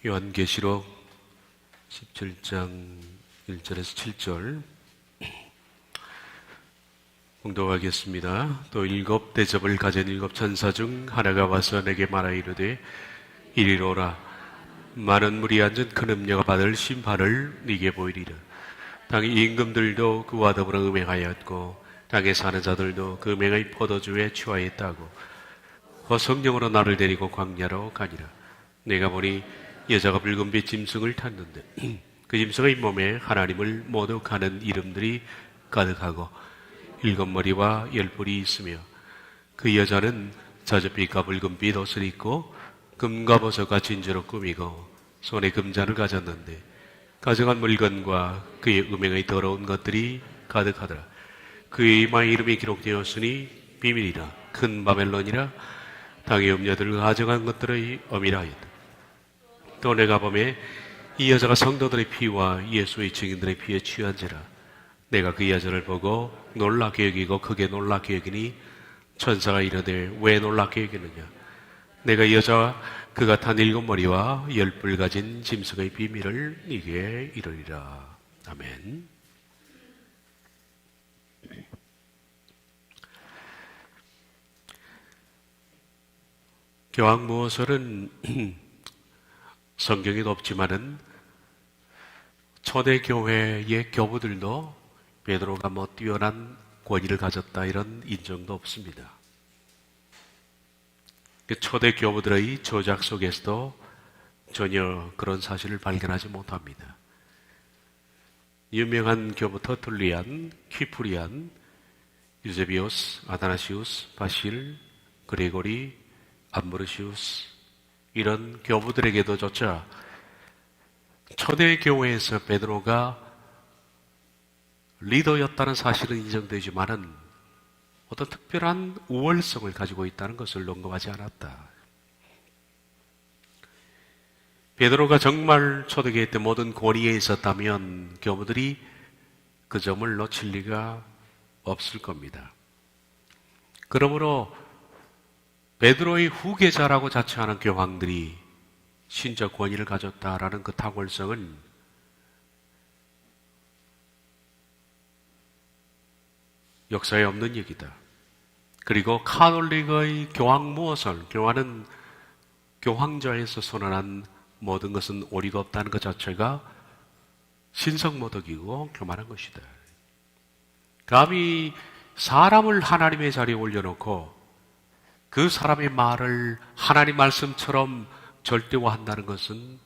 요한계시록 17장 1절에서 7절 봉독하겠습니다. 또 일곱 대접을 가진 일곱 천사 중 하나가 와서 내게 말하 이르되 이리로 오라. 많은 물이 앉은 큰 음녀가 받을 심판을 네게 보이리라. 땅의 임금들도 그와 더불어 음행하였고 땅에 사는 자들도 그 음행의 포도주에 취하였다고 성령으로 나를 데리고 광야로 가니라. 내가 보니 여자가 붉은빛 짐승을 탔는데 그 짐승의 몸에 하나님을 모독하는 이름들이 가득하고 일곱 머리와 열 뿔이 있으며 그 여자는 자줏빛과 붉은빛 옷을 입고 금과 보석과 진주로 꾸미고 손에 금잔을 가졌는데 가져간 물건과 그의 음행의 더러운 것들이 가득하더라. 그의 이마에 이름이 기록되었으니 비밀이라 큰 바벨론이라 땅의 음녀들과 가져간 것들의 엄이라 하였다. 또 내가 보매 이 여자가 성도들의 피와 예수의 증인들의 피에 취한지라. 내가 그 여자를 보고 놀랍게 여기고 크게 놀랍게 여기니 천사가 이르되 왜 놀랍게 여기느냐. 내가 이 여자와 그가 탄 일곱 머리와 열 뿔 가진 짐승의 비밀을 네게 이르리라. 아멘. 교황무호설은 성경에도 없지만은 초대교회의 교부들도 베드로가 뛰어난 권위를 가졌다 이런 인정도 없습니다. 초대 교부들의 저작 속에서도 전혀 그런 사실을 발견하지 못합니다. 유명한 교부 터툴리안, 퀴프리안, 유제비오스, 아다나시우스, 바실, 그레고리, 암브로시우스 이런 교부들에게도조차 초대교회에서 베드로가 리더였다는 사실은 인정되지만은 어떤 특별한 우월성을 가지고 있다는 것을 언급하지 않았다. 베드로가 정말 초대교회 때 모든 권위에 있었다면 교부들이 그 점을 놓칠 리가 없을 겁니다. 그러므로 베드로의 후계자라고 자처하는 교황들이 신적 권위를 가졌다라는 그 탁월성은 역사에 없는 얘기다. 그리고 카톨릭의 교황무호설, 교황은 교황좌에서 선언한 모든 것은 오리가 없다는 것 자체가 신성모독이고 교만한 것이다. 감히 사람을 하나님의 자리에 올려놓고 그 사람의 말을 하나님 말씀처럼 절대화한다는 것은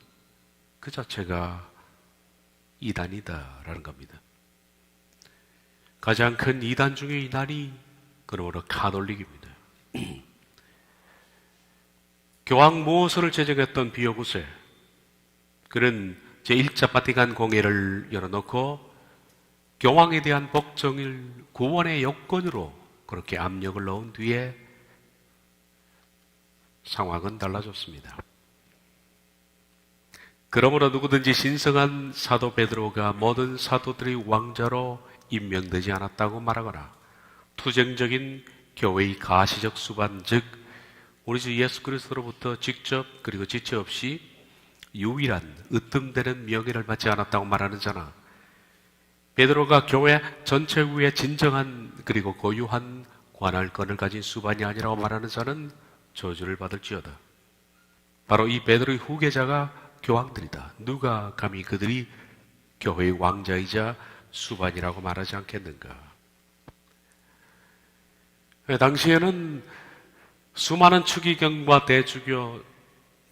그 자체가 이단이다라는 겁니다. 가장 큰 이단 중의 이단이 그러므로 카톨릭입니다. 교황무호설을 제정했던 비오 9세, 그는 제1차 바티칸 공회를 열어놓고 교황에 대한 복종을 구원의 요건으로 그렇게 압력을 넣은 뒤에 상황은 달라졌습니다. 그러므로 누구든지 신성한 사도 베드로가 모든 사도들의 왕자로 임명되지 않았다고 말하거나 투쟁적인 교회의 가시적 수반, 즉 우리 주 예수 그리스도로부터 직접 그리고 지체 없이 유일한 으뜸되는 명예를 받지 않았다고 말하는 자나 베드로가 교회 전체 위에 진정한 그리고 고유한 관할권을 가진 수반이 아니라고 말하는 자는 저주를 받을지어다. 바로 이 베드로의 후계자가 교황들이다. 누가 감히 그들이 교회의 왕자이자 수반이라고 말하지 않겠는가. 당시에는 수많은 추기경과 대주교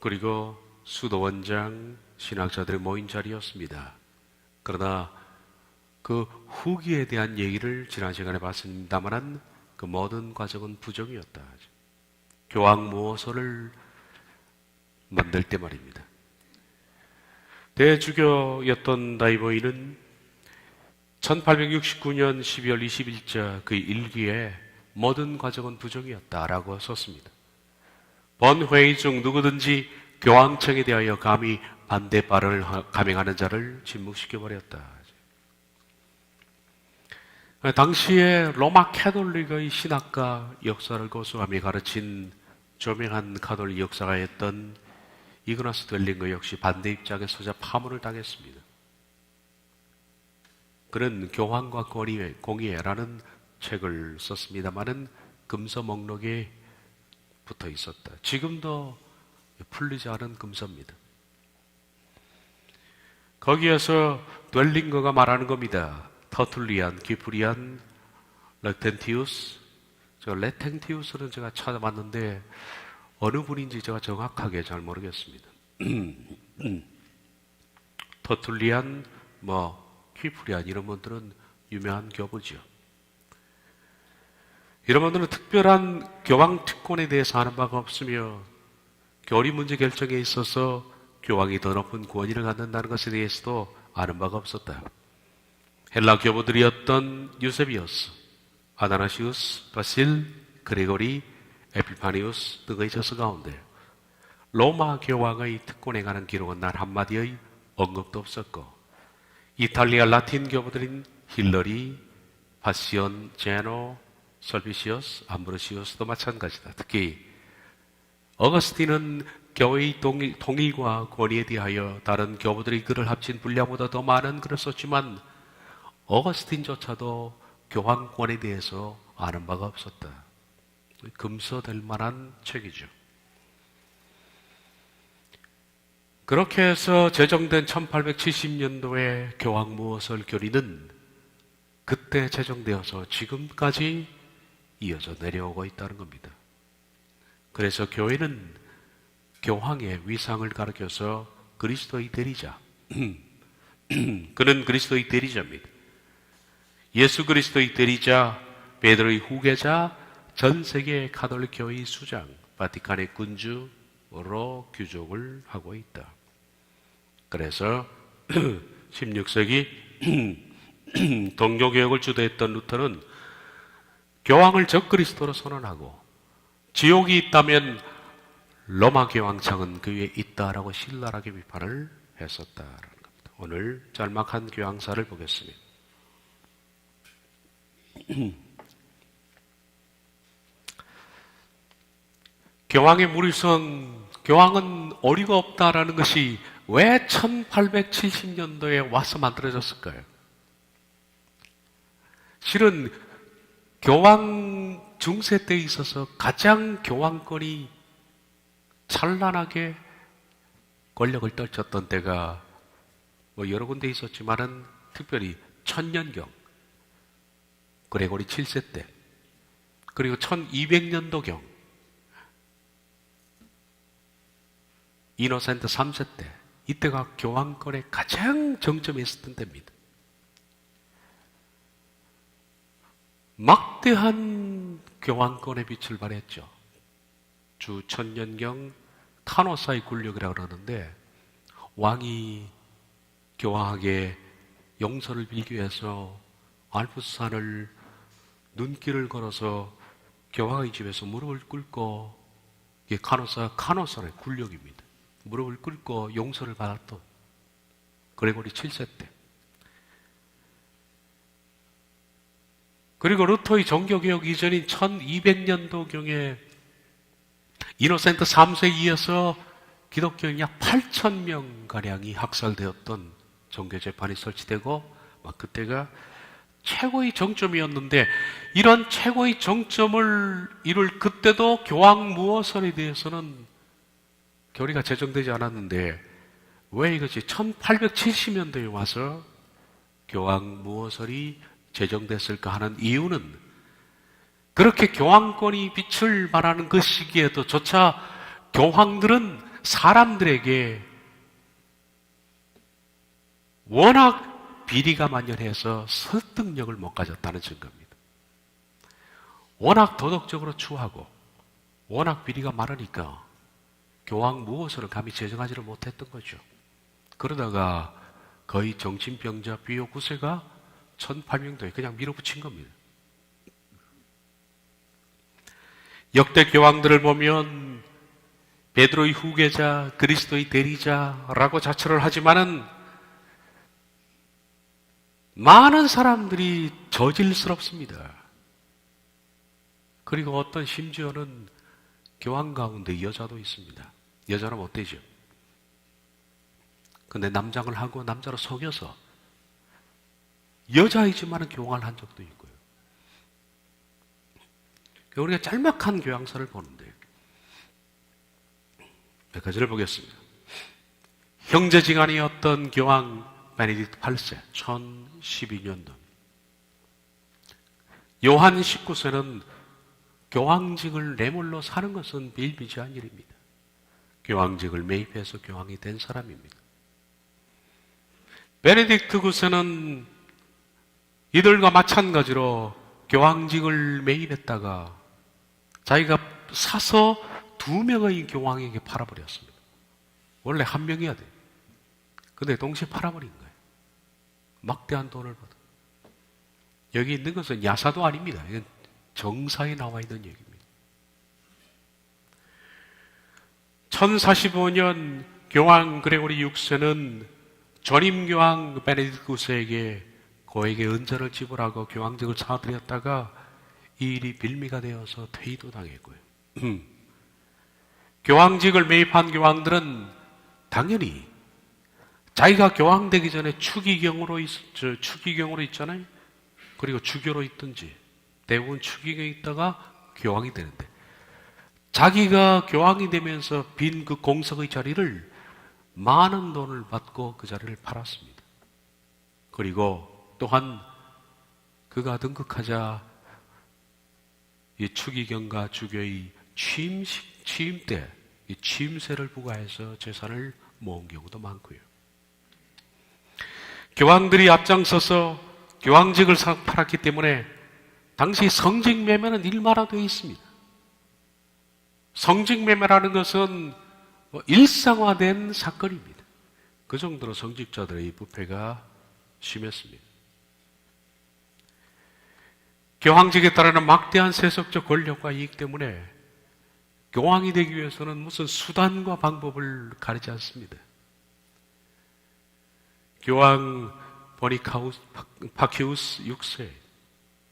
그리고 수도원장 신학자들이 모인 자리였습니다. 그러나 그 후기에 대한 얘기를 지난 시간에 봤습니다만 그 모든 과정은 부정이었다. 교황무호설을 만들 때 말입니다. 대주교였던 다이보이는 1869년 12월 20일자 그 일기에 모든 과정은 부정이었다라고 썼습니다. 본회의 중 누구든지 교황청에 대하여 감히 반대 발언을 감행하는 자를 진묵시켜버렸다. 당시에 로마 캐톨릭의 신학과 역사를 고수하며 가르친 조명한 카톨릭 역사가였던 이그나스 델링거 역시 반대 입장에 서자 파문을 당했습니다. 그는 교황과 공의회라는 책을 썼습니다마는 금서 목록에 붙어 있었다. 지금도 풀리지 않은 금서입니다. 거기에서 델링거가 말하는 겁니다. 터툴리안, 기프리안, 렉텐티우스. 레텐티우스는 제가 찾아봤는데 어느 분인지 제가 정확하게 잘 모르겠습니다. 터툴리안, 퀴프리안 이런 분들은 유명한 교부죠. 이런 분들은 특별한 교황 특권에 대해서 아는 바가 없으며 교리 문제 결정에 있어서 교황이 더 높은 권위를 갖는다는 것에 대해서도 아는 바가 없었다. 헬라 교부들이었던 유세비우스, 아다나시우스, 바실, 그레고리, 에피파니우스 등의 저서 가운데 로마 교황의 특권에 관한 기록은 단 한마디의 언급도 없었고, 이탈리아 라틴 교부들인 힐러리, 파시온, 제노, 설비시우스, 암브로시우스도 마찬가지다. 특히 어거스틴은 교회의 통일과 권위에 대하여 다른 교부들이 글을 합친 분량보다 더 많은 글을 썼지만 어거스틴조차도 교황권에 대해서 아는 바가 없었다. 금서될 만한 책이죠. 그렇게 해서 제정된 1870년도에 교황무호설 교리는 그때 제정되어서 지금까지 이어져 내려오고 있다는 겁니다. 그래서 교회는 교황의 위상을 가리켜서 그리스도의 대리자, 그는 그리스도의 대리자입니다. 예수 그리스도의 대리자, 베드로의 후계자, 전 세계 가톨릭 교회의 수장, 바티칸의 군주로 귀족을 하고 있다. 그래서 16세기 동교개혁을 주도했던 루터는 교황을 적그리스도로 선언하고 지옥이 있다면 로마 교황청은 그 위에 있다라고 신랄하게 비판을 했었다라는 겁니다. 오늘 짤막한 교황사를 보겠습니다. 교황의 무리성, 교황은 오류가 없다라는 것이 왜 1870년도에 와서 만들어졌을까요? 실은 교황 중세 때에 있어서 가장 교황권이 찬란하게 권력을 떨쳤던 때가 여러 군데 있었지만은 특별히 천년경, 그레고리 7세 때, 그리고 1200년도경, 이노센트 3세 때, 이때가 교황권의 가장 정점에 있었던 때입니다. 막대한 교황권의 빛을 발했죠. 주 천년경 카노사의 굴력이라고 그러는데, 왕이 교황에게 용서를 빌기 위해서 알프스산을 눈길을 걸어서 교황의 집에서 무릎을 꿇고, 이게 카노사의 굴력입니다. 무릎을 꿇고 용서를 받았던 그레고리 7세 때. 그리고 루터의 종교개혁 이전인 1200년도경에 이노센트 3세에 이어서 기독교인 약 8,000명가량이 학살되었던 종교재판이 설치되고, 그때가 최고의 정점이었는데, 이런 최고의 정점을 이룰 그때도 교황무호설에 대해서는 교리가 제정되지 않았는데, 왜 이것이 1870년대에 와서 교황무호설이 제정됐을까 하는 이유는, 그렇게 교황권이 빛을 발하는 그 시기에도 조차 교황들은 사람들에게 워낙 비리가 만연해서 설득력을 못 가졌다는 증거입니다. 워낙 도덕적으로 추하고 워낙 비리가 많으니까 교황무호설을 감히 제정하지를 못했던 거죠. 그러다가 거의 정신병자 비오 9세가 1800년도에 그냥 밀어붙인 겁니다. 역대 교황들을 보면 베드로의 후계자, 그리스도의 대리자라고 자처를 하지만은 많은 사람들이 저질스럽습니다. 그리고 어떤 심지어는 교황 가운데 여자도 있습니다. 여자라면 어때죠? 근데 남장을 하고 남자로 속여서 여자이지만 교황을 한 적도 있고요. 우리가 짤막한 교황사를 보는데 몇 가지를 보겠습니다. 형제지간이었던 교황 베네딕트 8세 1012년도, 요한 19세는 교황직을 뇌물로 사는 것은 비일비재한 일입니다. 교황직을 매입해서 교황이 된 사람입니다. 베네딕트 9세는 이들과 마찬가지로 교황직을 매입했다가 자기가 사서 2명의 교황에게 팔아버렸습니다. 원래 1명이어야 돼요. 근데 동시에 팔아버린 거예요. 막대한 돈을 받아. 여기 있는 것은 야사도 아닙니다. 이건 정사에 나와 있는 얘기입니다. 1045년 교황 그레고리 6세는 전임 교황 베네딕트 9세에게 고에게 은전을 지불하고 교황직을 사들였다가 이 일이 빌미가 되어서 퇴위도 당했고요. 교황직을 매입한 교황들은 당연히 자기가 교황 되기 전에 추기경으로 있잖아요. 그리고 주교로 있든지 대부분 추기경에 있다가 교황이 되는데, 자기가 교황이 되면서 빈 그 공석의 자리를 많은 돈을 받고 그 자리를 팔았습니다. 그리고 또한 그가 등극하자 이 추기경과 주교의 취임 때 이 취임세를 부과해서 재산을 모은 경우도 많고요. 교황들이 앞장서서 교황직을 팔았기 때문에 당시 성직매매는 일반화되어 있습니다. 성직매매라는 것은 일상화된 사건입니다. 그 정도로 성직자들의 부패가 심했습니다. 교황직에 따르는 막대한 세속적 권력과 이익 때문에 교황이 되기 위해서는 무슨 수단과 방법을 가리지 않습니다. 교황 파키우스 6세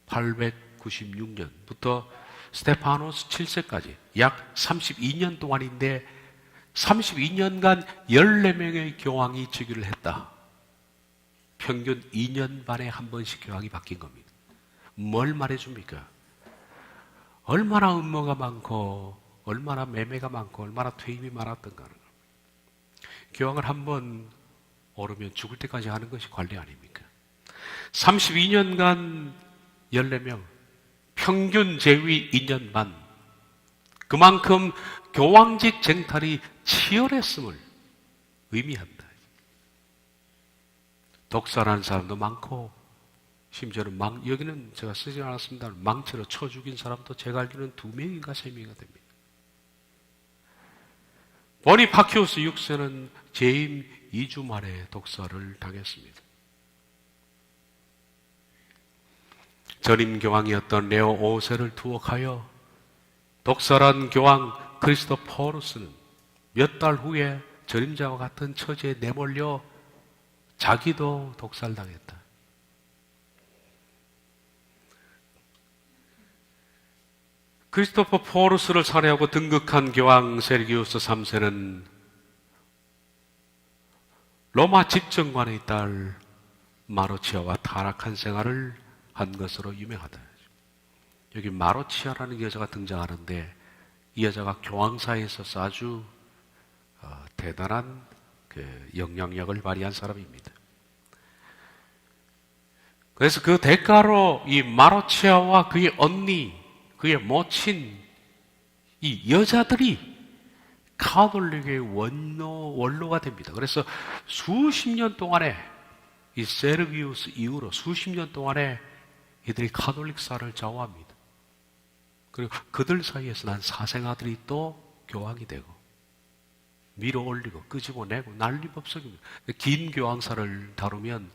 896년부터 스테파노스 7세까지 약 32년 동안인데 32년간 14명의 교황이 즉위를 했다. 평균 2년 반에 한 번씩 교황이 바뀐 겁니다. 뭘 말해줍니까? 얼마나 음모가 많고 얼마나 매매가 많고 얼마나 퇴임이 많았던가 하는 겁니다. 교황을 한 번 오르면 죽을 때까지 하는 것이 관리 아닙니까? 32년간 14명, 평균 재위 2년 반. 그만큼 교황직 쟁탈이 치열했음을 의미한다. 독살하는 사람도 많고, 심지어는 여기는 제가 쓰지 않았습니다. 망치로 쳐 죽인 사람도 제가 알기로는 2명인가 3명이 됩니다. 보니파키우스 6세는 재임 2주 만에 독살을 당했습니다. 전임 교황이었던 레오 5세를 투옥하여 독살한 교황 크리스토포루스는 몇 달 후에 전임자와 같은 처지에 내몰려 자기도 독살당했다. 크리스토퍼 포루스를 살해하고 등극한 교황 세르기우스 3세는 로마 집정관의 딸 마루치아와 타락한 생활을 한 것으로 유명하다. 여기 마루치아라는 여자가 등장하는데 이 여자가 교황사에서 아주 대단한 영향력을 발휘한 사람입니다. 그래서 그 대가로 이 마루치아와 그의 언니, 그의 모친, 이 여자들이 가톨릭의 원로가 됩니다. 그래서 수십 년 동안에 이 세르기우스 이후로 수십 년 동안에 이들이 가톨릭사를 좌우합니다. 그리고 그들 사이에서 난 사생아들이 또 교황이 되고 밀어 올리고 끄집어내고 난리법석입니다. 긴 교황사를 다루면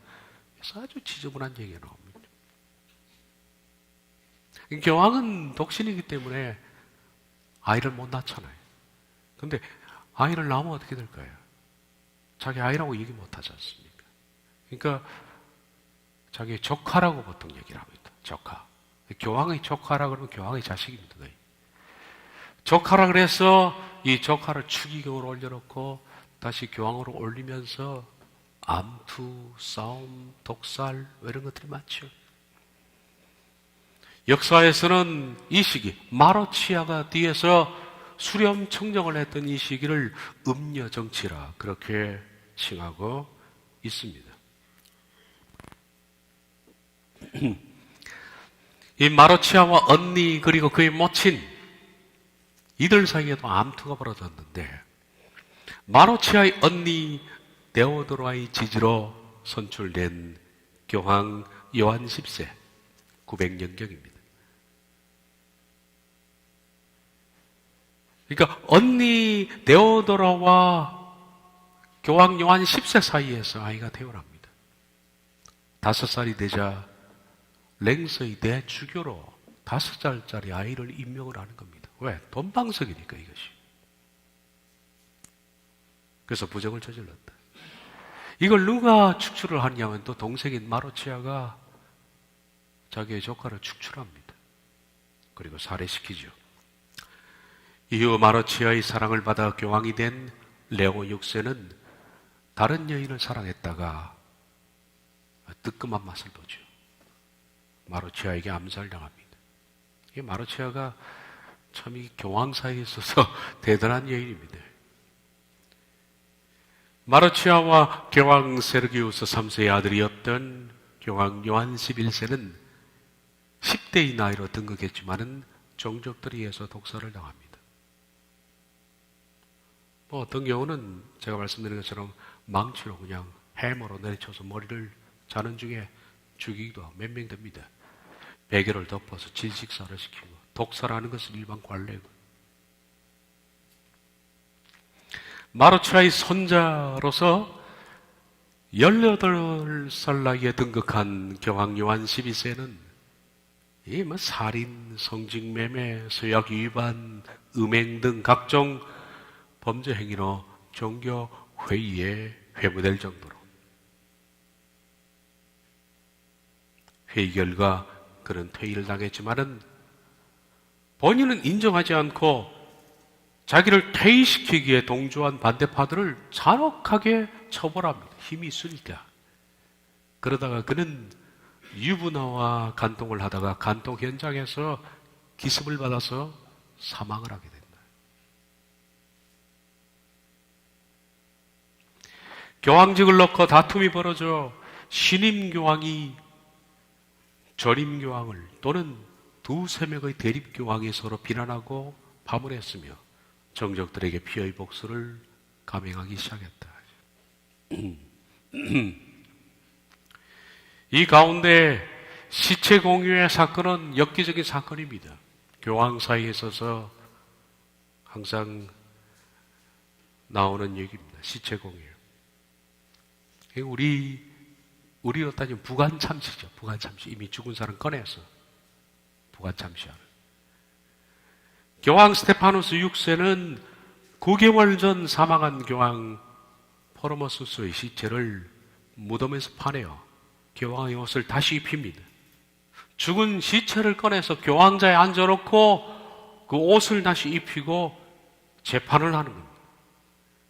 아주 지저분한 얘기가 나옵니다. 교황은 독신이기 때문에 아이를 못 낳잖아요. 근데 아이를 낳으면 어떻게 될까요? 자기 아이라고 얘기 못 하지 않습니까? 그러니까 자기 조카라고 보통 얘기를 합니다. 조카. 교황의 조카라 그러면 교황의 자식입니다. 거의. 조카라 그래서 이 조카를 추기경으로 올려놓고 다시 교황으로 올리면서 암투, 싸움, 독살 이런 것들이 많죠. 역사에서는 이 시기 마로치아가 뒤에서 수렴 청정을 했던 이 시기를 음녀 정치라 그렇게 칭하고 있습니다. 이 마로치아와 언니 그리고 그의 모친 이들 사이에도 암투가 벌어졌는데 마로치아의 언니 데오도라의 지지로 선출된 교황 요한 10세 900년경입니다. 그러니까 언니 데오도라와 교황 요한 10세 사이에서 아이가 태어납니다. 5살이 되자 랭서의 대주교로 5살짜리 아이를 임명을 하는 겁니다. 왜? 돈방석이니까 이것이. 그래서 부정을 저질렀다. 이걸 누가 축출을 하냐면 또 동생인 마로치아가 자기의 조카를 축출합니다. 그리고 살해시키죠. 이후 마로치아의 사랑을 받아 교황이 된 레오 6세는 다른 여인을 사랑했다가 뜨끔한 맛을 보죠. 마로치아에게 암살당합니다. 이 마로치아가 참 이 교황 사이에 있어서 대단한 여인입니다. 마로치아와 교황 세르기우스 3세의 아들이었던 교황 요한 11세는 10대의 나이로 등극했지만은 종족들에 의해서 독살을 당합니다. 어떤 경우는 제가 말씀드린 것처럼 망치로 그냥 해머로 내리쳐서 머리를 자는 중에 죽이기도 하고 몇 명 됩니다. 베개를 덮어서 질식사를 시키고 독살하는 것은 일반 관례고. 마로치아의 손자로서 18살 나이에 등극한 교황 요한 12세는 살인, 성직매매, 서약 위반, 음행 등 각종 범죄 행위로 종교 회의에 회부될 정도로 회의 결과 그는 퇴위를 당했지만은 본인은 인정하지 않고 자기를 퇴위시키기에 동조한 반대파들을 잔혹하게 처벌합니다. 힘이 있으니까. 그러다가 그는 유부나와 간통을 하다가 간통 현장에서 기습을 받아서 사망을 하게 된다. 교황직을 놓고 다툼이 벌어져 신임 교황이 전임 교황을 또는 두세 명의 대립 교황이 서로 비난하고 파문했으며 정적들에게 피해의 복수를 감행하기 시작했다. 이 가운데 시체 공유의 사건은 엽기적인 사건입니다. 교황 사이에 있어서 항상 나오는 얘기입니다. 시체 공유. 우리로 따지면 부관참시죠. 부관참시. 이미 죽은 사람 꺼내서 부관참시하는. 교황 스테파누스 6세는 9개월 전 사망한 교황 포르모수스의 시체를 무덤에서 파내어 교황의 옷을 다시 입힙니다. 죽은 시체를 꺼내서 교황자에 앉아놓고 그 옷을 다시 입히고 재판을 하는 겁니다.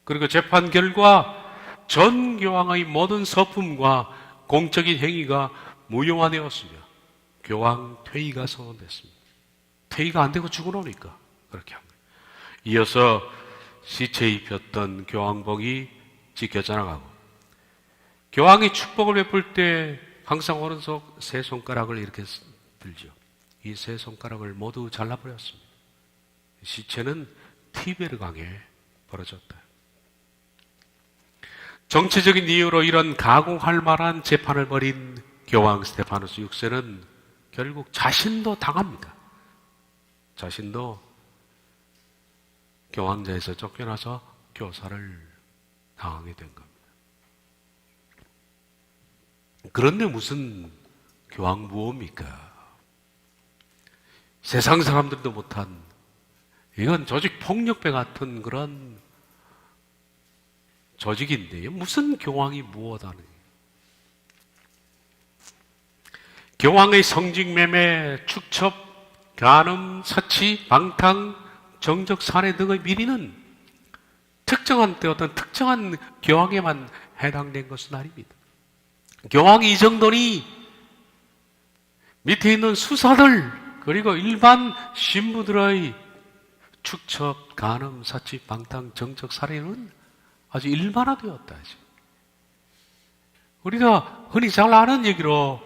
그리고 재판 결과 전 교황의 모든 서품과 공적인 행위가 무효화되었으며 교황 퇴위가 선언됐습니다. 퇴위가 안 되고 죽어놓으니까 그렇게 한 거예요. 이어서 시체에 입혔던 교황복이 찢겨져 나가고 교황이 축복을 베풀 때 항상 오른손 세 손가락을 이렇게 들죠. 이 세 손가락을 모두 잘라버렸습니다. 시체는 티베르 강에 버려졌다. 정치적인 이유로 이런 가공할 만한 재판을 벌인 교황 스테파누스 6세는 결국 자신도 당합니다. 자신도 교황자에서 쫓겨나서 교사를 당하게 된 겁니다. 그런데 무슨 교황부호입니까? 세상 사람들도 못한 이건 조직 폭력배 같은 그런 조직인데 무슨 교황이 무엇하는 교황의 성직매매, 축첩, 간음, 사치, 방탕, 정적, 살해 등의 비리는 특정한 때 어떤 특정한 교황에만 해당된 것은 아닙니다. 교황 이정돈이 밑에 있는 수사들 그리고 일반 신부들의 축첩, 간음, 사치, 방탕, 정적, 살인은 아주 일반화되었다. 우리가 흔히 잘 아는 얘기로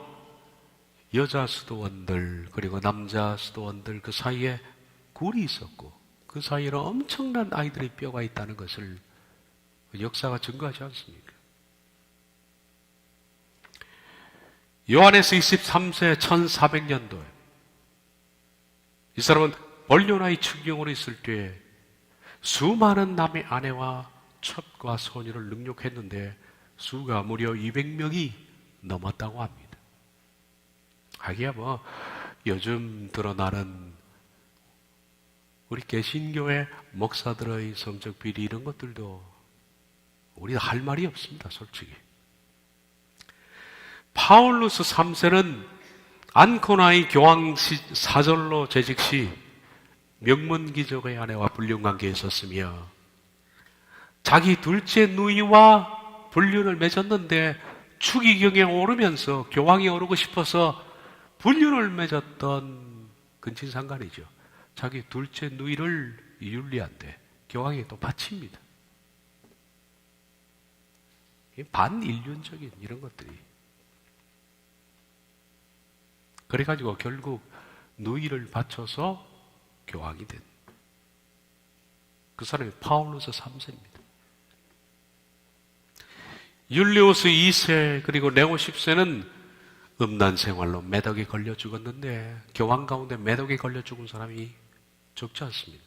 여자 수도원들 그리고 남자 수도원들 그 사이에 굴이 있었고 그 사이에는 엄청난 아이들의 뼈가 있다는 것을 역사가 증거하지 않습니까? 요한에서 23세 1400년도에 이 사람은 벌료나의 추경으로 있을 때 수많은 남의 아내와 첩과 소녀를 능욕했는데 수가 무려 200명이 넘었다고 합니다. 하기야 뭐 요즘 드러나는 우리 개신교회 목사들의 성적 비리 이런 것들도 우리가 할 말이 없습니다. 솔직히. 파울루스 3세는 안코나의 교황 사절로 재직 시 명문귀족의 아내와 불륜관계에 있었으며 자기 둘째 누이와 불륜을 맺었는데 추기경에 오르면서 교황이 오르고 싶어서 불륜을 맺었던 근친상간이죠. 자기 둘째 누이를 율리한테 교황이 또 바칩니다. 반인륜적인 이런 것들이. 그래가지고 결국 누이를 바쳐서 교황이 된 그 사람이 파울루스 3세입니다. 율리우스 2세 그리고 네오 10세는 음란 생활로 매덕에 걸려 죽었는데 교황 가운데 매덕에 걸려 죽은 사람이 적지 않습니다.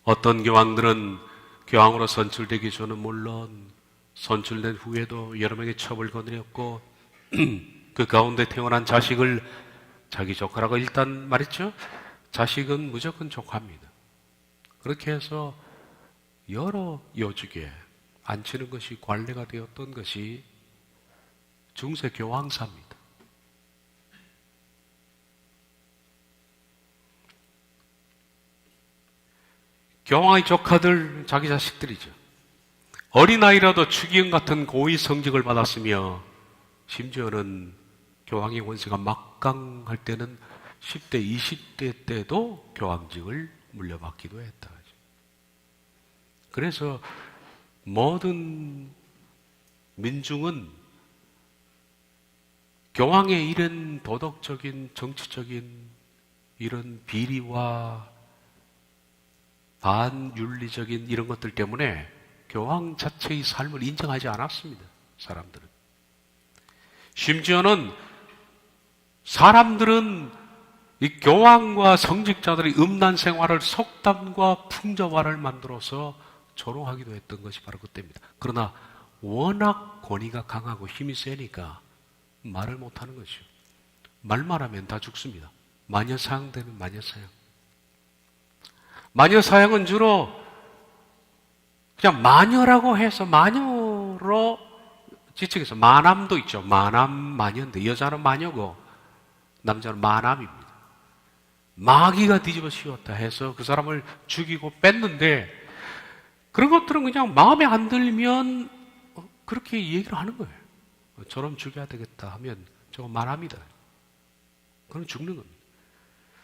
어떤 교황들은 교황으로 선출되기 전은 물론 선출된 후에도 여러 명의 첩을 거느렸고 그 가운데 태어난 자식을 자기 조카라고 일단 말했죠. 자식은 무조건 조카입니다. 그렇게 해서 여러 요직에 앉히는 것이 관례가 되었던 것이 중세 교황사입니다. 교황의 조카들 자기 자식들이죠. 어린아이라도 추기경 같은 고위 성직을 받았으며 심지어는 교황의 권세가 막강할 때는 10대, 20대 때도 교황직을 물려받기도 했다. 그래서 모든 민중은 교황의 이런 도덕적인, 정치적인 이런 비리와 반윤리적인 이런 것들 때문에 교황 자체의 삶을 인정하지 않았습니다. 사람들은. 심지어는 사람들은 이 교황과 성직자들의 음란 생활을 속담과 풍자화를 만들어서 조롱하기도 했던 것이 바로 그때입니다. 그러나 워낙 권위가 강하고 힘이 세니까 말을 못하는 것이요. 말만 하면 다 죽습니다. 마녀사양 되면 마녀사양. 마녀사양은 주로 그냥 마녀라고 해서 마녀로 지칭해서 마남도 있죠. 마남, 마녀인데 여자는 마녀고 남자는 마남입니다. 마귀가 뒤집어 씌웠다 해서 그 사람을 죽이고 뺐는데 그런 것들은 그냥 마음에 안 들면 그렇게 얘기를 하는 거예요. 저럼 죽여야 되겠다 하면 저거 말합니다. 그럼 죽는 겁니다.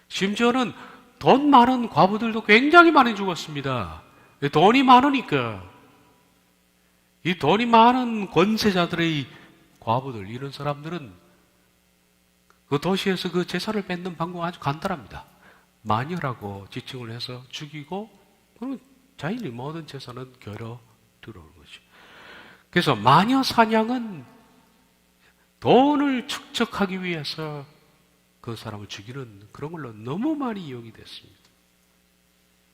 심지어는 돈 많은 과부들도 굉장히 많이 죽었습니다. 돈이 많으니까 이 돈이 많은 권세자들의 과부들 이런 사람들은 그 도시에서 그 재산을 뺏는 방법은 아주 간단합니다. 마녀라고 지칭을 해서 죽이고 그러면 자인이 모든 재산은 겨뤄 들어오는 거죠. 그래서 마녀 사냥은 돈을 축적하기 위해서 그 사람을 죽이는 그런 걸로 너무 많이 이용이 됐습니다.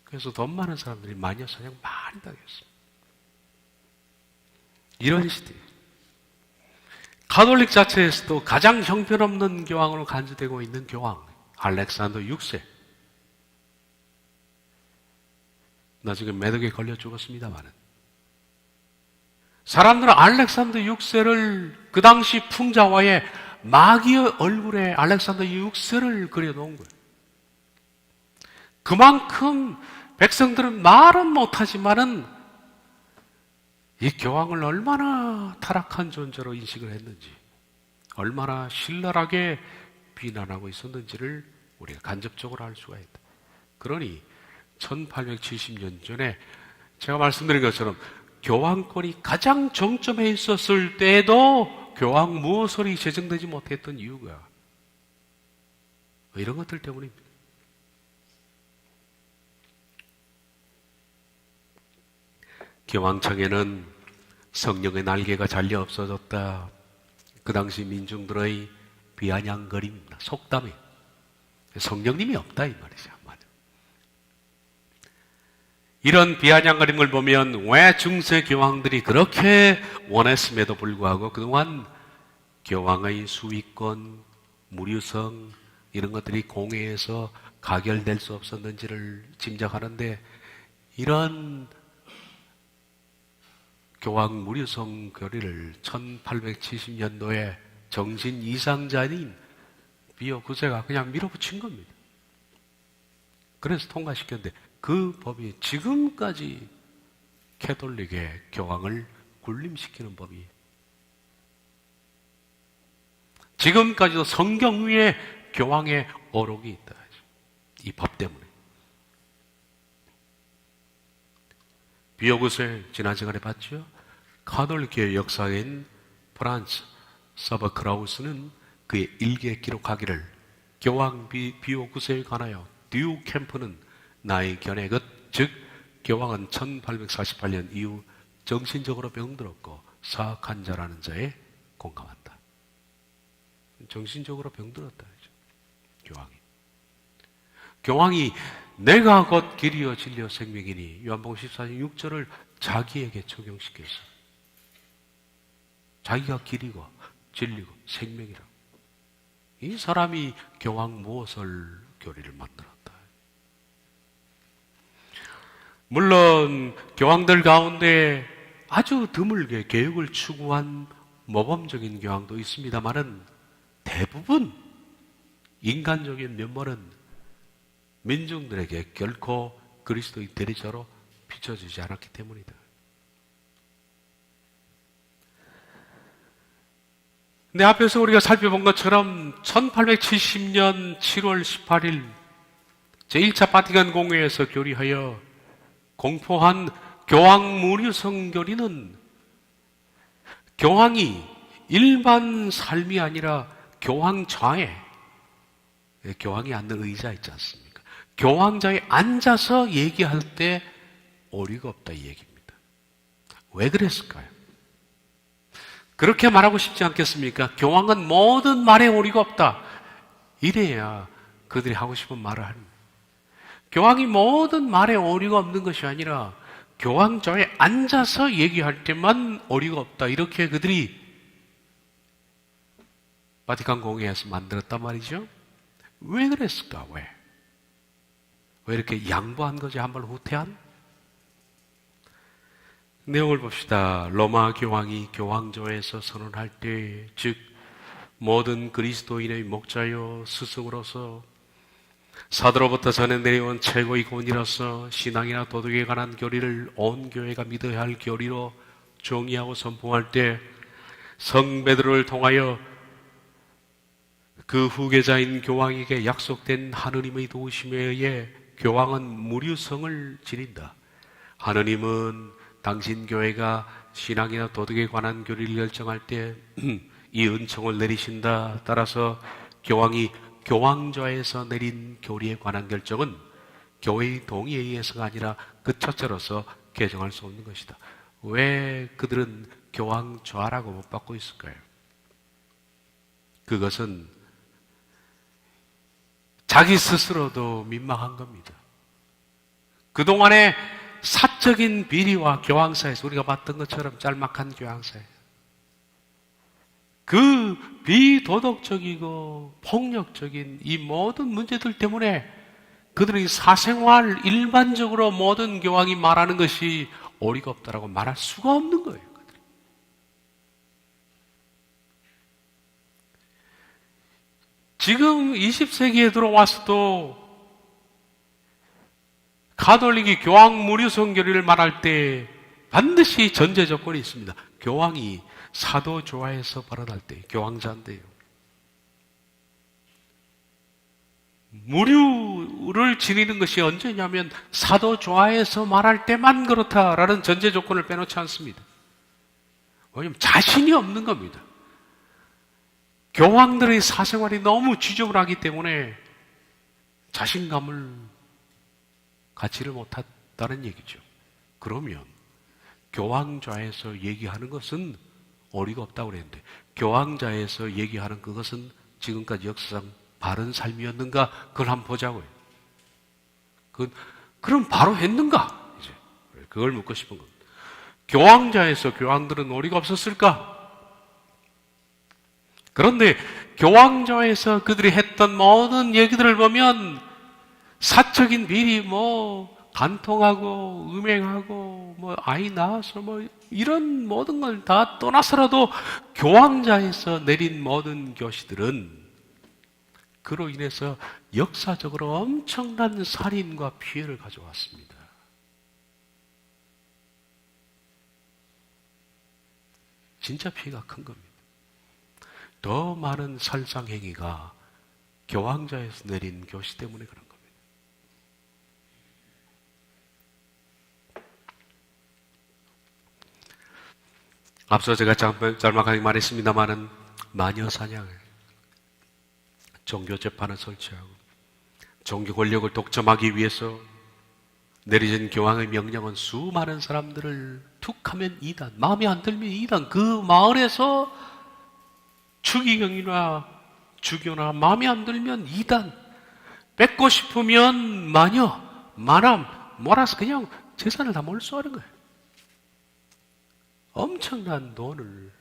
그래서 돈 많은 사람들이 마녀 사냥 많이 당했습니다. 이런 시대. 가톨릭 자체에서도 가장 형편없는 교황으로 간주되고 있는 교황 알렉산더 6세. 나중에 매덕에 걸려 죽었습니다만은 사람들은 알렉산더 6세를 그 당시 풍자화에 마귀의 얼굴에 알렉산더 6세를 그려놓은 거예요. 그만큼 백성들은 말은 못하지만은 이 교황을 얼마나 타락한 존재로 인식을 했는지, 얼마나 신랄하게 비난하고 있었는지를 우리가 간접적으로 알 수가 있다. 그러니 1870년 전에 제가 말씀드린 것처럼 교황권이 가장 정점에 있었을 때에도 교황 무호설이 제정되지 못했던 이유가 이런 것들 때문입니다. 교황청에는 성령의 날개가 잘려 없어졌다. 그 당시 민중들의 비아냥거림입니다. 속담이 성령님이 없다 이 말이죠. 이런 비아냥거림을 보면 왜 중세 교황들이 그렇게 원했음에도 불구하고 그동안 교황의 수위권, 무류성 이런 것들이 공회에서 가결될 수 없었는지를 짐작하는데, 이런 교황 무류성 교리를 1870년도에 정신 이상자인 비오 9세가 그냥 밀어붙인 겁니다. 그래서 통과시켰는데 그 법이 지금까지 캐톨릭의 교황을 군림시키는 법이에요. 지금까지도 성경 위에 교황의 어록이 있다. 이 법 때문에. 비오 9세 지난 시간에 봤죠? 카톨릭의 역사인 프란츠 서버크라우스는 그의 일기에 기록하기를, 교황 비오 9세에 관하여 듀 캠프는 나의 견해 것, 즉 교황은 1848년 이후 정신적으로 병들었고 사악한 자라는 자에 공감한다. 정신적으로 병들었다. 교황이 내가 곧 길이요 진리요 생명이니 요한복음 14장 6절을 자기에게 적용시켰어. 자기가 길이고 진리고 생명이라고. 이 사람이 교황 무호설 교리를 만들었다. 물론 교황들 가운데 아주 드물게 개혁을 추구한 모범적인 교황도 있습니다만은 대부분 인간적인 면모는 민중들에게 결코 그리스도의 대리자로 비춰지지 않았기 때문이다. 근데 앞에서 우리가 살펴본 것처럼 1870년 7월 18일 제1차 바티칸 공회에서 결의하여 공포한 교황 무류성 교리는 교황이 일반 삶이 아니라 교황좌에, 교황이 앉는 의자 있지 않습니까? 교황좌에 앉아서 얘기할 때 오리가 없다 이 얘기입니다. 왜 그랬을까요? 그렇게 말하고 싶지 않겠습니까? 교황은 모든 말에 오리가 없다. 이래야 그들이 하고 싶은 말을 합니다. 교황이 모든 말에 오리가 없는 것이 아니라 교황좌에 앉아서 얘기할 때만 오리가 없다. 이렇게 그들이 바티칸 공회에서 만들었단 말이죠. 왜 그랬을까? 왜 이렇게 양보한 거지? 한 번 후퇴한? 내용을 봅시다. 로마 교황이 교황조에서 선언할 때, 즉 모든 그리스도인의 목자요 스승으로서 사도로부터 전해 내려온 최고의 권위로서 신앙이나 도덕에 관한 교리를 온 교회가 믿어야 할 교리로 정의하고 선포할 때, 성베드로를 통하여 그 후계자인 교황에게 약속된 하느님의 도우심에 의해 교황은 무류성을 지닌다. 하느님은 당신 교회가 신앙이나 도덕에 관한 교리를 결정할 때 이 은총을 내리신다. 따라서 교황이 교황좌에서 내린 교리에 관한 결정은 교회의 동의에 의해서가 아니라 그 자체로서 개정할 수 없는 것이다. 왜 그들은 교황좌라고 못 받고 있을까요? 그것은 자기 스스로도 민망한 겁니다. 그동안의 사적인 비리와 교황사에서 우리가 봤던 것처럼 짤막한 교황사에 그 비도덕적이고 폭력적인 이 모든 문제들 때문에 그들의 사생활 일반적으로 모든 교황이 말하는 것이 오리가 없다라고 말할 수가 없는 거예요. 지금 20세기에 들어와서도 가톨릭이 교황 무류성 교리를 말할 때 반드시 전제 조건이 있습니다. 교황이 사도 조화에서 발언할 때, 교황자인데요. 무류를 지니는 것이 언제냐면 사도 조화에서 말할 때만 그렇다라는 전제 조건을 빼놓지 않습니다. 왜냐하면 자신이 없는 겁니다. 교황들의 사생활이 너무 지저분하기 때문에 자신감을 갖지를 못했다는 얘기죠. 그러면 교황좌에서 얘기하는 것은 어리가 없다고 그랬는데 교황좌에서 얘기하는 그것은 지금까지 역사상 바른 삶이었는가? 그걸 한번 보자고요. 그럼 바로 했는가? 이제 그걸 묻고 싶은 겁니다. 교황좌에서 교황들은 어리가 없었을까? 그런데 교황좌에서 그들이 했던 모든 얘기들을 보면 사적인 비리, 간통하고 음행하고 아이 낳아서 이런 모든 걸 다 떠나서라도 교황좌에서 내린 모든 교시들은 그로 인해서 역사적으로 엄청난 살인과 피해를 가져왔습니다. 진짜 피해가 큰 겁니다. 더 많은 살상행위가 교황좌에서 내린 교시 때문에 그런 겁니다. 앞서 제가 짤막하게 말했습니다마는 마녀 사냥을, 종교 재판을 설치하고 종교 권력을 독점하기 위해서 내려진 교황의 명령은 수많은 사람들을 툭하면 이단, 마음에 안 들면 이단, 그 마을에서 추기경이나 주교나 마음에 안 들면 이단, 뺏고 싶으면 마녀, 마람, 몰아서 그냥 재산을 다 몰수하는 거예요. 엄청난 돈을.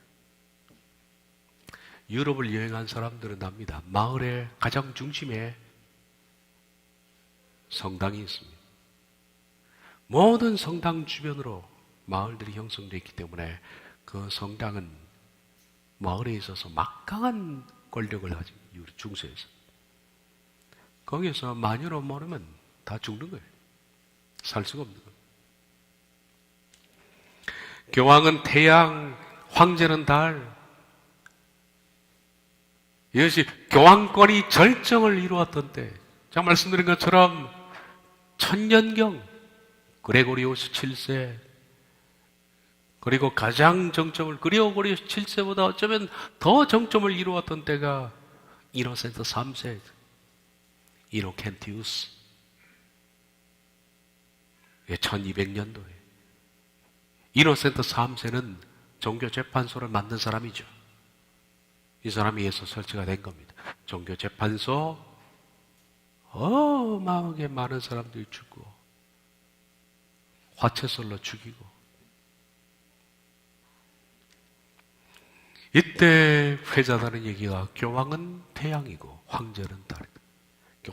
유럽을 여행한 사람들은 압니다. 마을의 가장 중심에 성당이 있습니다. 모든 성당 주변으로 마을들이 형성되어 있기 때문에 그 성당은 마을에 있어서 막강한 권력을 가진 중세에서. 거기에서 마녀로 모르면 다 죽는 거예요. 살 수가 없는 거예요. 교황은 태양, 황제는 달. 이것이 교황권이 절정을 이루었던 때, 제가 말씀드린 것처럼 천년경 그레고리오스 7세, 그리고 가장 정점을, 그레고리오스 7세보다 어쩌면 더 정점을 이루었던 때가 이노센트 3세, 이노켄티우스. 1200년도에. 이노센트 3세는 종교재판소를 만든 사람이죠. 이 사람에 의해서 설치가 된 겁니다. 종교재판소, 어마어마하게 많은 사람들이 죽고, 화채솔로 죽이고. 이때 회자하는 얘기가 교황은 태양이고 황제는 달이다.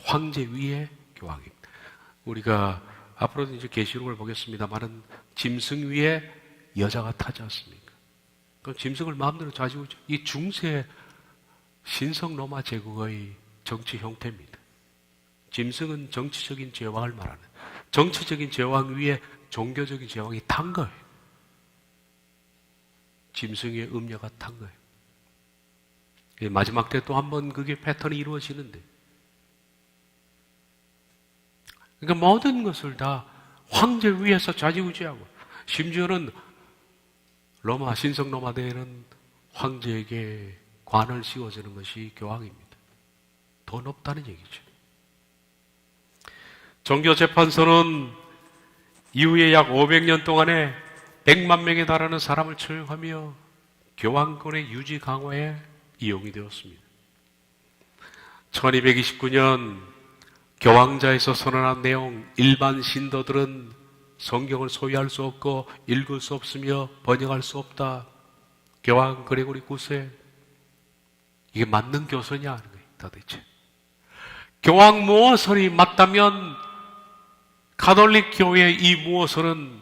황제 위에 교황입니다. 우리가 앞으로도 이제 계시록을 보겠습니다만은 짐승 위에 여자가 타지 않습니까? 그럼 짐승을 마음대로 좌지우지. 이 중세 신성 로마 제국의 정치 형태입니다. 짐승은 정치적인 제왕을 말하는, 정치적인 제왕 위에 종교적인 제왕이 탄 거예요. 짐승 위에 음녀가 탄 거예요. 마지막 때 또 한 번 그게 패턴이 이루어지는데, 그러니까 모든 것을 다 황제 위에서 좌지우지하고, 심지어는 로마, 신성 로마 대에는 황제에게 관을 씌워주는 것이 교황입니다. 더 높다는 얘기죠. 종교재판소는 이후에 약 500년 동안에 100만 명에 달하는 사람을 처형하며 교황권의 유지 강화에 이용이 되었습니다. 1229년 교황자에서 선언한 내용, 일반 신도들은 성경을 소유할 수 없고 읽을 수 없으며 번역할 수 없다. 교황 그레고리 9세. 이게 맞는 교서냐 하는 거예요, 도대체. 교황 무호설이 맞다면 가톨릭 교회의 이 무호설은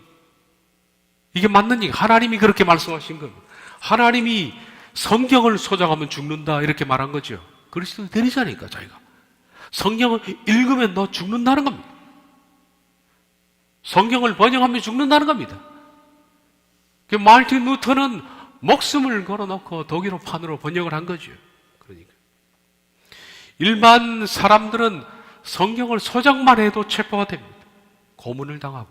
이게 맞는 얘기. 하나님이 그렇게 말씀하신 겁니다. 하나님이 성경을 소장하면 죽는다 이렇게 말한 거죠. 그리스도 대리자니까 자기가. 성경을 읽으면 너 죽는다는 겁니다. 성경을 번역하면 죽는다는 겁니다. 마르틴 루터는 목숨을 걸어놓고 독일어판으로 번역을 한 거죠. 그러니까 일반 사람들은 성경을 소장만 해도 체포가 됩니다. 고문을 당하고,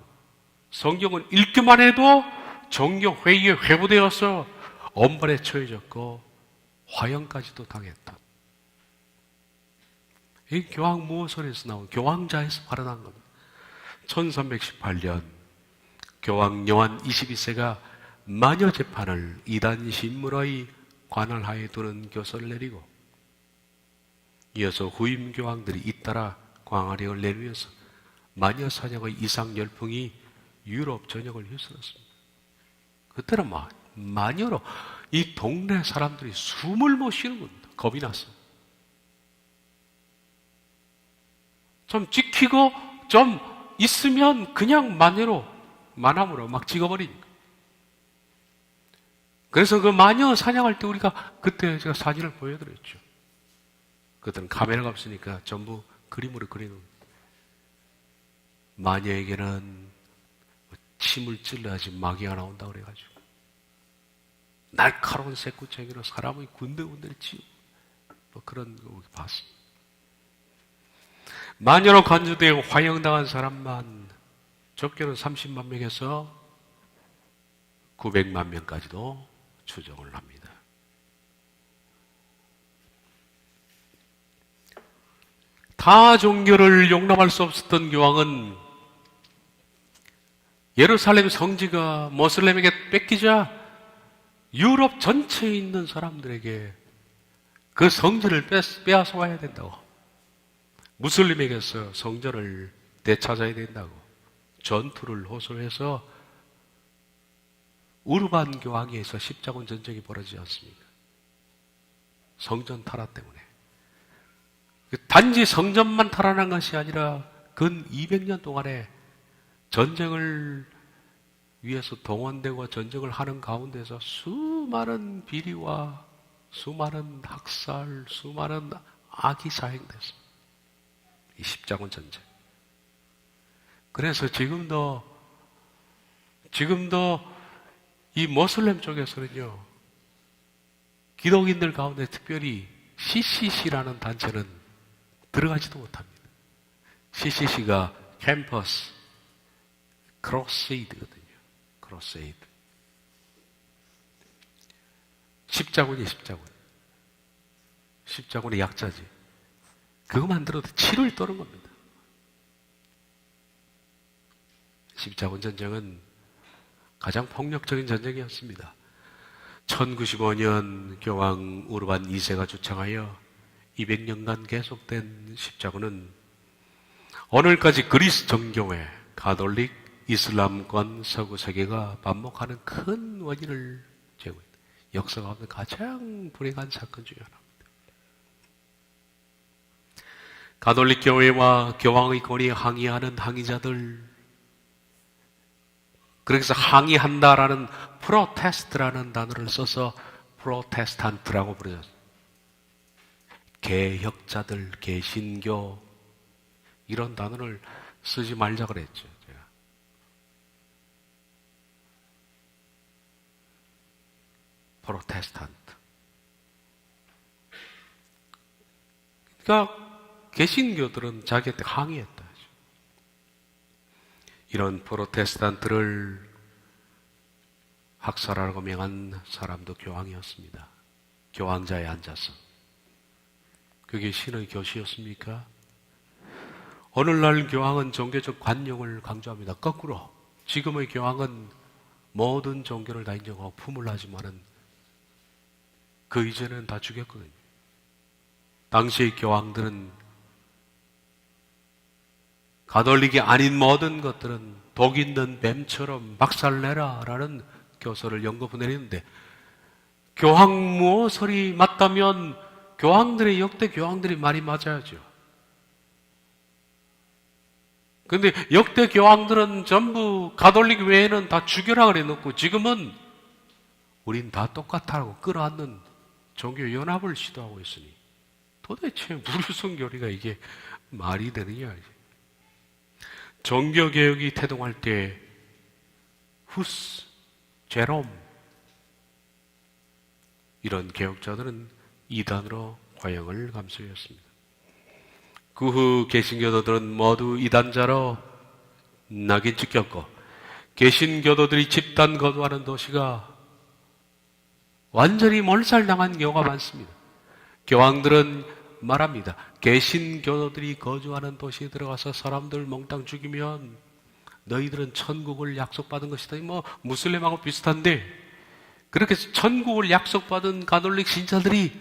성경을 읽기만 해도 정교회의에 회부되어서 엄벌에 처해졌고 화형까지도 당했다. 이 교황무호설에서 나온, 교황자에서 발언한 겁니다. 1318년 교황 요한 22세가 마녀 재판을 이단 신물의 관할하에 두는 교서를 내리고, 이어서 후임 교황들이 잇따라 광활령을 내리면서 마녀 사냥의 이상 열풍이 유럽 전역을 휩쓸었습니다. 그때는 마녀로 이 동네 사람들이 숨을 못 쉬는 겁니다. 겁이 났어요. 좀 지키고 좀 있으면 그냥 마녀로, 만함으로 막 찍어버리니까. 그래서 그 마녀 사냥할 때 우리가 그때 제가 사진을 보여드렸죠. 그때는 카메라가 없으니까 전부 그림으로 그리는. 마녀에게는 침을 찔러야지 마귀가 나온다 그래가지고 날카로운 쇠구청으로 사람의 군데군데를 치우, 그런 거 봤습니다. 마녀로 간주되고 화형당한 사람만 적게는 30만 명에서 900만 명까지도 추정을 합니다. 타 종교를 용납할 수 없었던 교황은 예루살렘 성지가 모슬렘에게 뺏기자 유럽 전체에 있는 사람들에게 그 성지를 빼앗아 와야 된다고, 무슬림에게서 성전을 되찾아야 된다고 전투를 호소해서 우르반 교황에서 십자군 전쟁이 벌어지지 않습니까? 성전 타락 때문에. 단지 성전만 탈환한 것이 아니라 근 200년 동안에 전쟁을 위해서 동원되고 전쟁을 하는 가운데서 수많은 비리와 수많은 학살, 수많은 악이 사행됐습니다. 이 십자군 전쟁. 그래서 지금도 이 모슬렘 쪽에서는요, 기독인들 가운데 특별히 CCC라는 단체는 들어가지도 못합니다. CCC가 캠퍼스 크로세이드거든요. 크로세이드. 십자군이 십자군. 십자군의 약자지. 그것만 들어도 치를 떠는 겁니다. 십자군 전쟁은 가장 폭력적인 전쟁이었습니다. 1095년 교황 우르반 2세가 주창하여 200년간 계속된 십자군은 오늘까지 그리스 정교회, 가톨릭, 이슬람권 서구 세계가 반목하는 큰 원인을 제공했다. 역사 가운데 가장 불행한 사건 중에 하나입니다. 가톨릭 교회와 교황의 권위에 항의하는 항의자들, 그래서 항의한다라는 프로테스트라는 단어를 써서 프로테스탄트라고 부르셨어요. 개혁자들, 개신교, 이런 단어를 쓰지 말자 그랬죠. 제가. 프로테스탄트. 그러니까 개신교들은 자기한테 항의했다. 이런 프로테스탄트를 학살하라고 명한 사람도 교황이었습니다. 교황자에 앉아서. 그게 신의 교시였습니까? 오늘날 교황은 종교적 관용을 강조합니다. 거꾸로 지금의 교황은 모든 종교를 다 인정하고 품을 하지만은 그 이전에는 다 죽였거든요. 당시의 교황들은 가톨릭이 아닌 모든 것들은 독 있는 뱀처럼 박살내라 라는 교서를 연거푸 내리는데, 교황무호설이 맞다면 교황들의 역대 교황들이 말이 맞아야죠. 근데 역대 교황들은 전부 가톨릭 외에는 다 죽여라 그래 놓고 지금은 우린 다 똑같다고 끌어안는 종교 연합을 시도하고 있으니 도대체 무슨 교리가 이게 말이 되느냐. 종교개혁이 태동할 때 후스, 제롬, 이런 개혁자들은 이단으로 화형을 감수했습니다. 그 후 개신교도들은 모두 이단자로 낙인 찍혔고, 개신교도들이 집단 거주하는 도시가 완전히 몰살당한 경우가 많습니다. 교황들은 말합니다. 개신교도들이 거주하는 도시에 들어가서 사람들 몽땅 죽이면 너희들은 천국을 약속받은 것이다. 뭐 무슬림하고 비슷한데, 그렇게 천국을 약속받은 가톨릭 신자들이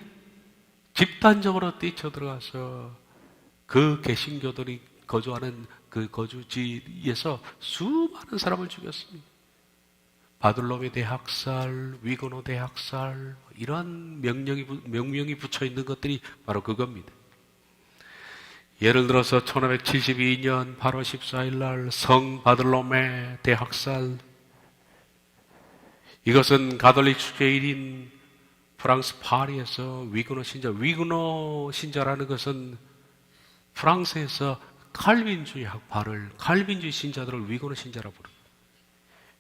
집단적으로 뛰쳐들어가서 그 개신교들이 거주하는 그 거주지에서 수많은 사람을 죽였습니다. 바들롬의 대학살, 위고노 대학살, 이런 명명이 붙여 있는 것들이 바로 그겁니다. 예를 들어서 1572년 8월 14일 날 성 바들롬의 대학살, 이것은 가톨릭 축제일인 프랑스 파리에서 위고노 신자라는 것은 프랑스에서 칼빈주의 학파를, 칼빈주의 신자들을 위고노 신자라고 부릅니다.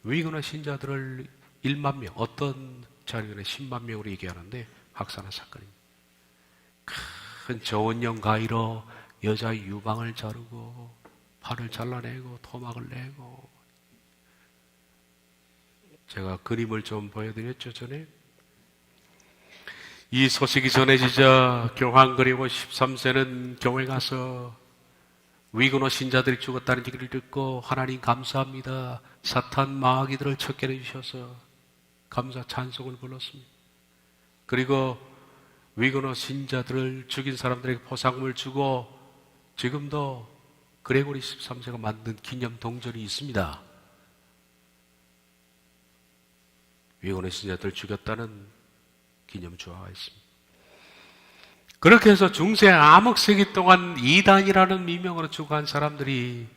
위고노 신자들을 1만 명, 어떤 자료는 10만 명으로 얘기하는데 학살한 사건입니다. 큰 저원형 가위로 여자 유방을 자르고 팔을 잘라내고 토막을 내고, 제가 그림을 좀 보여드렸죠, 전에. 이 소식이 전해지자 교황 그리고 13세는 교회 가서 위고노 신자들이 죽었다는 얘기를 듣고 하나님 감사합니다, 사탄 마귀들을 척결해 주셔서 감사 찬송을 불렀습니다. 그리고 위고노 신자들을 죽인 사람들에게 포상금을 주고 지금도 그레고리 13세가 만든 기념 동전이 있습니다. 위고노 신자들 죽였다는 기념 주화가 있습니다. 그렇게 해서 중세 암흑세기 동안 이단이라는 미명으로 죽어간 사람들이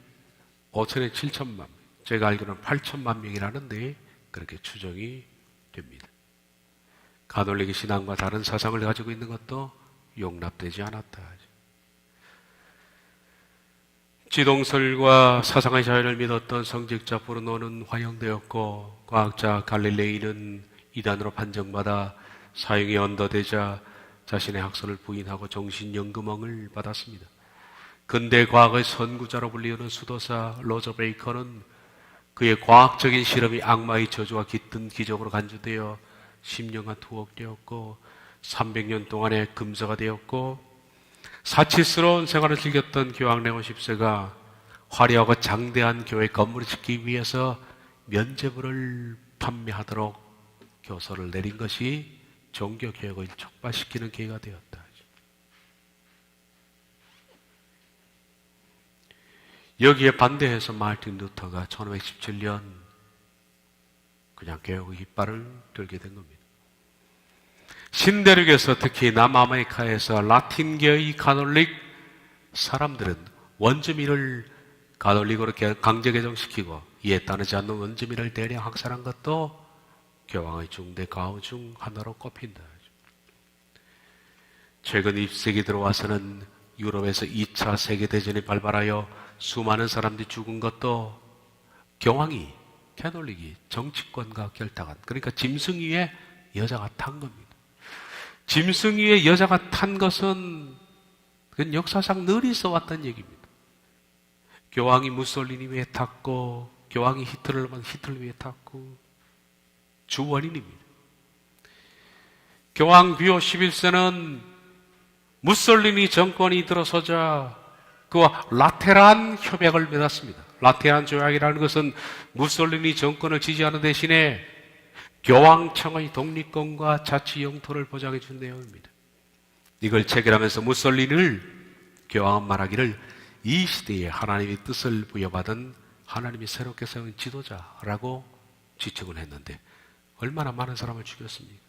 5천에 7천만 명, 제가 알기로는 8천만 명이라는데 그렇게 추정이 됩니다. 가톨릭의 신앙과 다른 사상을 가지고 있는 것도 용납되지 않았다. 지동설과 사상의 자유를 믿었던 성직자 브루노는 화형되었고, 과학자 갈릴레이는 이단으로 판정받아 사형이 언도되자 자신의 학설을 부인하고 정신연금형을 받았습니다. 근대 과학의 선구자로 불리우는 수도사 로저 베이커는 그의 과학적인 실험이 악마의 저주와 깃든 기적으로 간주되어 10년간 투옥되었고 300년 동안의 금서가 되었고, 사치스러운 생활을 즐겼던 교황 레온 10세가 화려하고 장대한 교회 건물을 짓기 위해서 면죄부를 판매하도록 교서를 내린 것이 종교개혁을 촉발시키는 계기가 되었다. 여기에 반대해서 마르틴 루터가 1517년 그냥 개혁의 깃발을 들게 된 겁니다. 신대륙에서, 특히 남아메리카에서 라틴계의 가톨릭 사람들은 원주민을 가톨릭으로 강제 개정시키고 이에 따르지 않는 원주민을 대량 학살한 것도 교황의 중대 가호 중 하나로 꼽힌다. 최근 20세기 들어와서는 유럽에서 2차 세계대전이 발발하여 수많은 사람들이 죽은 것도 교황이, 가톨릭이 정치권과 결탁한, 그러니까 짐승 위에 여자가 탄 겁니다. 짐승 위에 여자가 탄 것은 그건 역사상 늘 있어왔던 얘기입니다. 교황이 무솔리니 위에 탔고, 교황이 히틀러 위에 탔고, 주 원인입니다. 교황 비오 11세는 무솔리니 정권이 들어서자 그와 라테란 협약을 맺었습니다. 라테란 조약이라는 것은 무솔리니 정권을 지지하는 대신에 교황청의 독립권과 자치 영토를 보장해 준 내용입니다. 이걸 체결하면서 무솔리니를, 교황은 말하기를 이 시대에 하나님의 뜻을 부여받은 하나님이 새롭게 세운 지도자라고 지칭을 했는데 얼마나 많은 사람을 죽였습니까?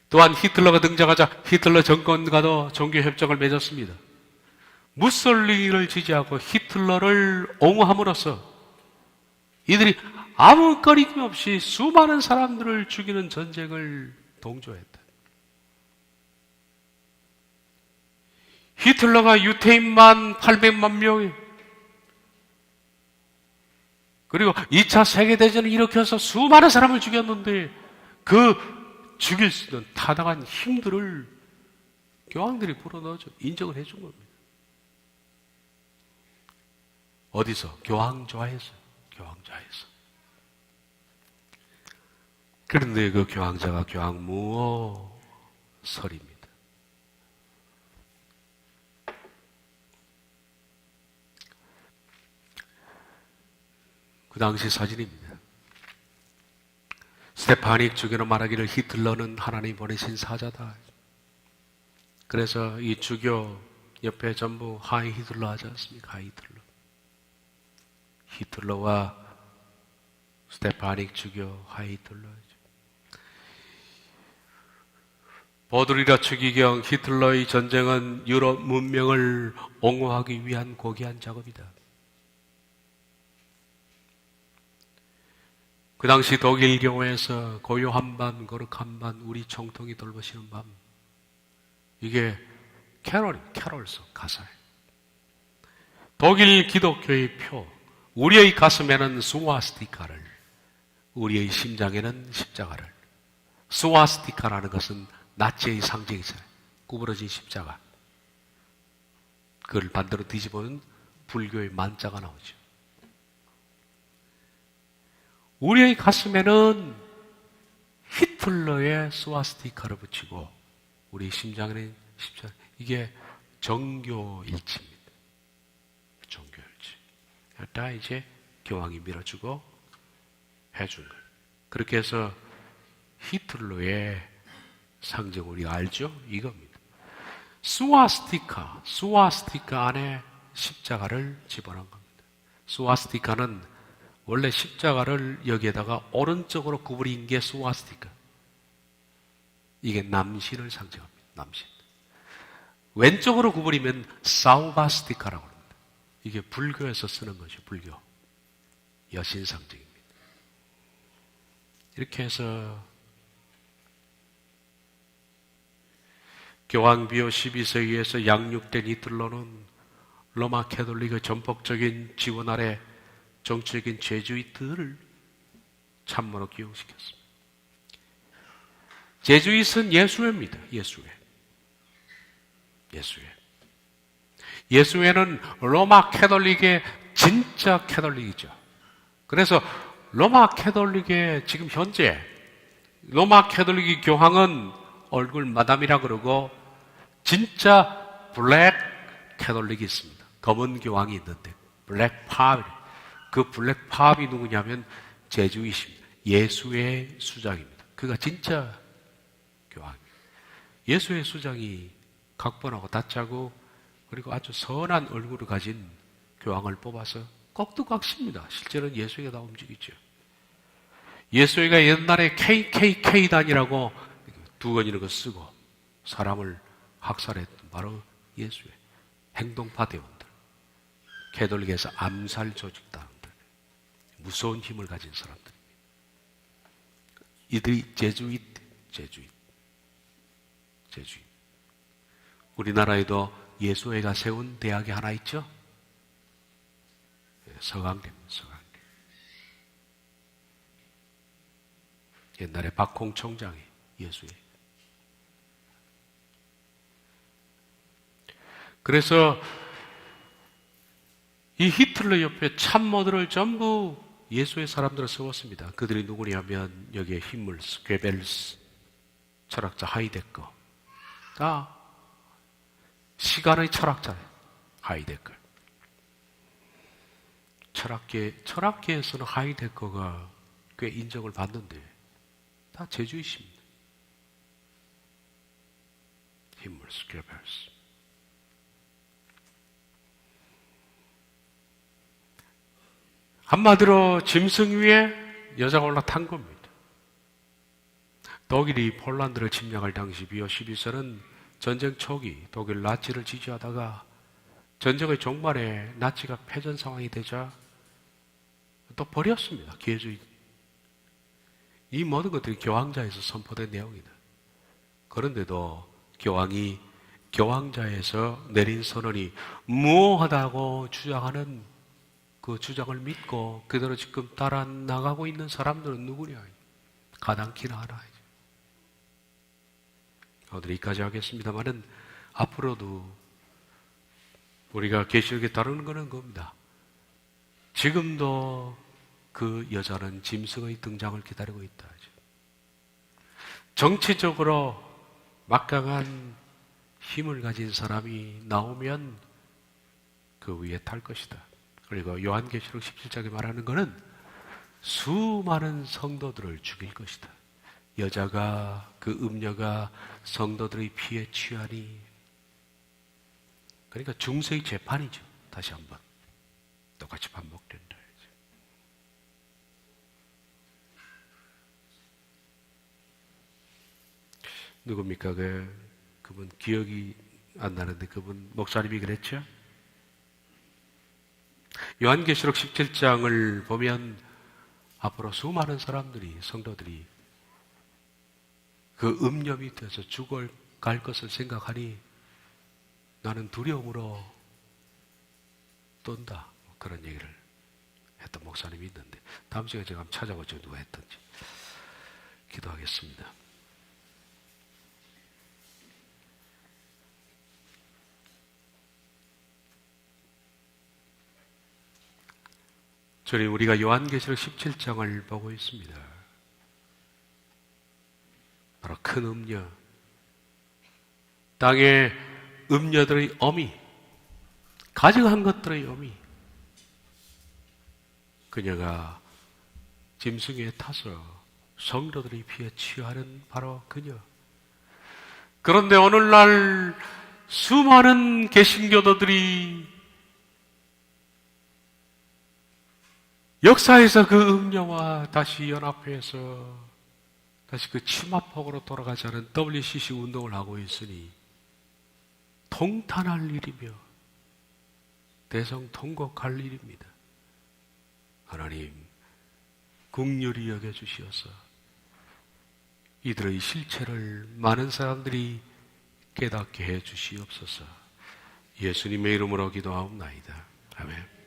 또한 히틀러가 등장하자 히틀러 정권과도 종교협정을 맺었습니다. 무솔리니를 지지하고 히틀러를 옹호함으로써 이들이 아무 거리낌 없이 수많은 사람들을 죽이는 전쟁을 동조했다. 히틀러가 유태인만 800만 명, 그리고 2차 세계대전을 일으켜서 수많은 사람을 죽였는데 그 죽일 수 있는 타당한 힘들을 교황들이 불어넣어줘 인정을 해준 겁니다. 어디서? 교황좌에서. 교황좌에서. 그런데 그 교황자가 교황무어설입니다. 그 당시 사진입니다. 스테파닉 주교는 말하기를 히틀러는 하나님 보내신 사자다. 그래서 이 주교 옆에 전부 하이 히틀러 하지 않습니까? 하이 히틀러. 히틀러와 스테파닉 주교 하이 히틀러죠. 보드리라 추기경 히틀러의 전쟁은 유럽 문명을 옹호하기 위한 고귀한 작업이다. 그 당시 독일 경우에서 고요한 밤, 거룩한 밤, 우리 총통이 돌보시는 밤. 이게 캐롤송 가사예요. 독일 기독교의 표, 우리의 가슴에는 스와스티카를, 우리의 심장에는 십자가를. 스와스티카라는 것은 나치의 상징이잖아요. 구부러진 십자가. 그걸 반대로 뒤집어는 불교의 만자가 나오죠. 우리의 가슴에는 히틀러의 스와스티카를 붙이고 우리 심장에는 십자가. 이게 정교일치입니다. 정교일치. 다 이제 교황이 밀어주고 해준 거예요. 그렇게 해서 히틀러의 상징 우리가 알죠? 이겁니다. 스와스티카 안에 십자가를 집어넣은 겁니다. 스와스티카는 원래 십자가를 여기에다가 오른쪽으로 구부린 게 스와스티카. 이게 남신을 상징합니다. 남신. 왼쪽으로 구부리면 사우바스티카라고 합니다. 이게 불교에서 쓰는 것이죠. 불교. 여신 상징입니다. 이렇게 해서 교황 비오 12세기에서 양육된 히틀러는 로마 캐톨릭의 전폭적인 지원 아래 정치적인 제주이트를 참모로 기용시켰습니다. 제주잇은 예수회입니다. 예수회는 로마 캐톨릭의 진짜 캐톨릭이죠. 그래서 로마 캐톨릭의 지금 현재 로마 캐톨릭의 교황은 얼굴 마담이라 그러고 진짜 블랙 캐톨릭이 있습니다. 검은 교황이 있는데 블랙 팝. 그 블랙 팝이 누구냐면 제주이십니다. 예수의 수장입니다. 그가 진짜 교황입니다. 예수의 수장이 각본하고 다짜고 그리고 아주 선한 얼굴을 가진 교황을 뽑아서 꼭두각시입니다. 실제로는 예수회가 다 움직이죠. 예수회가 옛날에 KKK단이라고 두건이라는 거 쓰고 사람을 학살했던 바로 예수회 행동파 대원들, 캐톨릭에서 암살 조직단들, 무서운 힘을 가진 사람들. 이들이 제주잇. 우리나라에도 예수회가 세운 대학이 하나 있죠? 서강대입니다. 서강대. 옛날에 박홍 총장이 예수회. 그래서 이 히틀러 옆에 참모들을 전부 예수의 사람들을 세웠습니다. 그들이 누구냐면 여기에 힘물스, 괴벨스, 철학자 하이데거. 다 시간의 철학자예요. 하이데거. 철학계에서는 하이데거가 꽤 인정을 받는데 다 제주이십니다. 힘물스, 괴벨스. 한마디로 짐승 위에 여자가 올라탄 겁니다. 독일이 폴란드를 침략할 당시 비오 12세는 전쟁 초기 독일 나치를 지지하다가 전쟁의 종말에 나치가 패전 상황이 되자 또 버렸습니다. 기회주의. 이 모든 것들이 교황자에서 선포된 내용이다. 그런데도 교황이 교황자에서 내린 선언이 무오하다고 주장하는 그 주장을 믿고 그대로 지금 따라 나가고 있는 사람들은 누구냐? 가당키나 하나. 오늘 여기까지 하겠습니다만은 앞으로도 우리가 계시록에 다루는 것은 겁니다. 지금도 그 여자는 짐승의 등장을 기다리고 있다. 정치적으로 막강한 힘을 가진 사람이 나오면 그 위에 탈 것이다. 그리고 요한계시록 17장에 말하는 것은 수많은 성도들을 죽일 것이다. 여자가, 그 음녀가 성도들의 피에 취하니, 그러니까 중세의 재판이죠. 다시 한번 똑같이 반복된다. 누굽니까? 그분 기억이 안 나는데 그분 목사님이 그랬죠? 요한계시록 17장을 보면 앞으로 수많은 사람들이, 성도들이 그 음녀 밑에서 죽어갈 것을 생각하니 나는 두려움으로 떤다. 그런 얘기를 했던 목사님이 있는데 다음 시간에 제가 한번 찾아보죠. 누가 했던지. 기도하겠습니다. 주님, 우리가 요한계시록 17장을 보고 있습니다. 바로 큰 음녀, 땅의 음녀들의 어미, 가증한 것들의 어미, 그녀가 짐승에 타서 성도들의 피에 취하는 바로 그녀. 그런데 오늘날 수많은 개신교도들이 역사에서 그 음녀와 다시 연합해서 다시 그 치마폭으로 돌아가자는 WCC 운동을 하고 있으니 통탄할 일이며 대성통곡할 일입니다. 하나님, 긍휼히 여겨주시어서 이들의 실체를 많은 사람들이 깨닫게 해주시옵소서. 예수님의 이름으로 기도하옵나이다. 아멘.